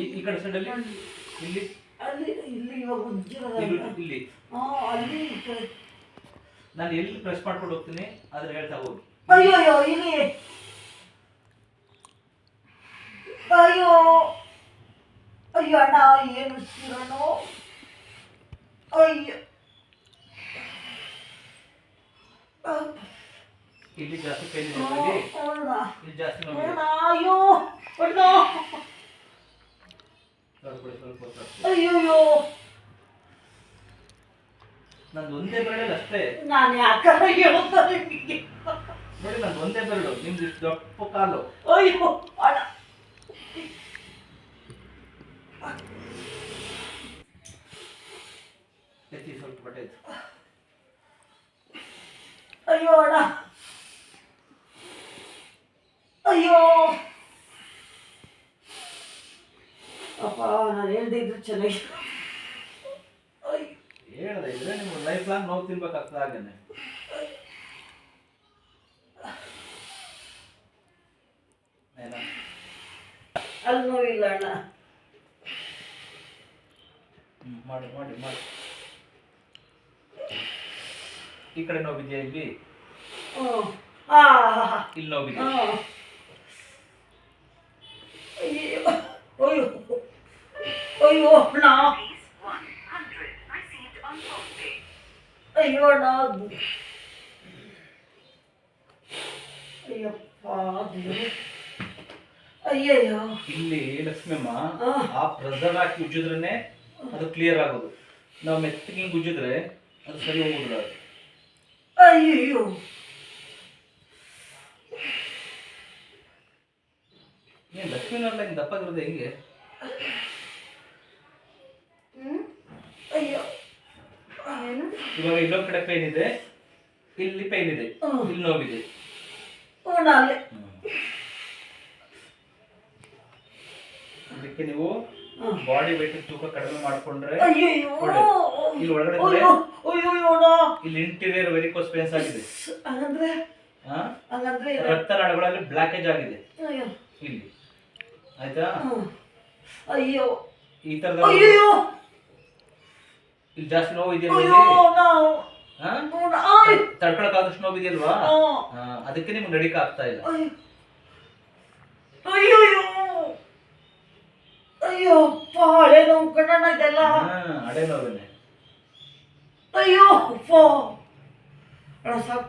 ಈ ಕಡೆ ಸೈಡಲ್ಲಿ ಇಲ್ಲಿ ಅಲ್ಲಿ ಇಲ್ಲಿ ಇವಾಗ ಉಜ್ಜಿರೋದು ಇಲ್ಲಿ ಅಲ್ಲಿ ಈ ಕಡೆ. ನಾನು ಎಲ್ಲಿ ಪ್ರೆಸ್ ಮಾಡ್ಕೊಂಡು ಹೋಗ್ತೀನಿ ಆದ್ರೆ ಹೇಳ್ತಾ ಹೋಗಿ. ಅಯ್ಯೋ ಅಯ್ಯೋ ಇಲ್ಲಿ ಅಯ್ಯೋ ಅಯ್ಯೋ ಅಣ್ಣ ಏನು ಶಿರನು ಅಯ್ಯೋ ಇಲ್ಲಿ ಜಾಸ್ತಿ ಪೇನ್ ಇದೆ ಇಲ್ಲಿ ಜಾಸ್ತಿ ನೋವು ಅಯ್ಯೋ ಅಣ್ಣ ಸ್ವಲ್ಪ ಅಯ್ಯೋ ನಂದು ಒಂದೇ ಬೆರಳು ಅಷ್ಟೇ. ನಾನು ಯಾಕಂದ್ರೆ ಹೇಳ್ತಾರೆ ನೋಡಿ ನಂದು ಒಂದೇ ಬೆರಳು, ನಿಮ್ದು ಇಷ್ಟು ದೊಡ್ಡ ಕಾಲು. ಅಯ್ಯೋ ಅಣ್ಣ ಎತ್ತಿ ಸ್ವಲ್ಪ ಬಟ್ಟೆ ಎತ್ತು. ಅಯ್ಯೋ ಅಣ್ಣ ಅಯ್ಯೋ ಅಪ್ಪ ನಾನು ಹೇಳ್ದೆ ಇದ್ರೆ ಚೆನ್ನಾಗಿ ಹೇಳ್ದೆ ಇದ್ರೆ ನಿಮ್ಗೆ ಲೈಫ್ ಲಾಂಗ್ ನೋವು ತಿನ್ಬೇಕಾಗ್ತದೆ ಹಾಗೇನೆ. ಅಲ್ಲಿ ನೋವಿಲ್ಲ ಅಣ್ಣ. ಮಾಡಿ ಮಾಡಿ ಮಾಡಿ. ಈ ಕಡೆ ನೋವಿದೆಯಾ ಇಲ್ಲಿ? ಇಲ್ಲಿ ನೋವಿದೆ. ಅಯ್ಯೋ ಅಯ್ಯೋ ಅಯ್ಯೋ ಅಣ್ಣ ಅಯ್ಯೋ ಅಣ್ಣ ಅಯ್ಯಪ್ಪ ಅಯ್ಯಯ್ಯೋ. ಇಲ್ಲಿ ಲಕ್ಷ್ಮಮ್ಮ ಆ ಪ್ರೆಸರ್ ಹಾಕಿ ಉಜ್ಜಿದ್ರೇನೆ ಅದು ಕ್ಲಿಯರ್ ಆಗೋದು. ನಾವು ಮೆತ್ತಿಗೆ ಹಿಂಗೆ ಉಜ್ಜಿದ್ರೆ ಅದು ಸರಿ ಹೋಗುದಿಲ್ಲ. ಅಯ್ಯೋ ಏನ್ ಲಕ್ಷ್ಮೀನಲ್ಲ ಹಿಂಗೆ ದಪ್ಪಾಗಿರೋದು ಹೆಂಗೆ? ಅಯ್ಯೋ ಇವಾಗ ಇಲ್ಲೊಂದ್ ಕಡೆ ಪೈನ್ ಇದೆ, ಇಲ್ಲಿ ಪೈನ್ ಇದೆ, ಇಲ್ಲಿ ನೋವಿದೆ. ಇದಕ್ಕೆ ನೀವು ಬಾಡಿ ವೇಟ್ ತೂಕ ಕಡಿಮೆ ಮಾಡ್ಕೊಂಡ್ರೆ ಇಲ್ಲಿ ಒಳಗಡೆ ಇಲ್ಲಿ ಇಂಟೀರಿಯರ್ ವೆರಿಕೋಸ್ ವೇನ್ಸ್ ಆಗಿದೆ. ರಕ್ತನಾಳಗಳಲ್ಲಿ ಬ್ಲಾಕೇಜ್ ಆಗಿದೆ ಇಲ್ಲಿ. ಆಯ್ತಾ? ಅಯ್ಯೋ ಈ ತರದ ಇಲ್ಲಿ ಜಾಸ್ತಿ ನೋವು ಇದೆಯಲ್ವಾ? ತಡ್ಕೊಳಕಾದಷ್ಟು ನೋವು ಇದೆಯಲ್ವಾ? ಅದಕ್ಕೆ ನಿಮ್ಗೆ ನಡಿಕ ಆಗ್ತಾ ಇಲ್ಲ. ಅಯ್ಯೋ ಅಯ್ಯೋಪ್ಪ ಹಳೆ ನೋವು ಕಣ್ಣ ಇದೆಲ್ಲ. ಹಳೆ ನೋವೇನೆ. ಅಯ್ಯೋ ಸಾಕು.